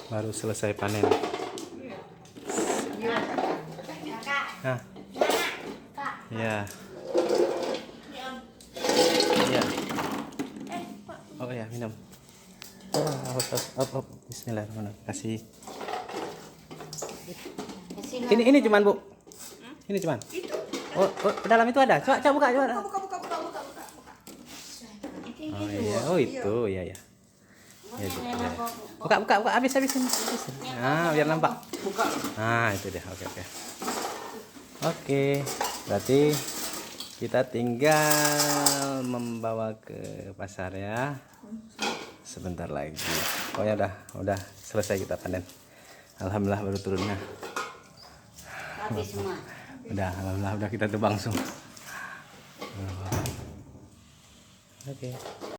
baru selesai panen. Nah, ya, ya. Oh ya, minum. Oh, Bismillahirrahmanirrahim. Kasih. Ini cuman, Bu. Ini cuman. Oh, dalam itu ada. Coba buka, coba. Buka. Oh iya, oh itu, ya. Ya, buka, habisin. Nah, biar nampak. Nah, itu deh. Oke. Berarti kita tinggal membawa ke pasar ya. Sebentar lagi. Pokoknya udah selesai kita panen. Alhamdulillah baru turunnya. Habis semua. Alhamdulillah udah kita tebang semua. Oke.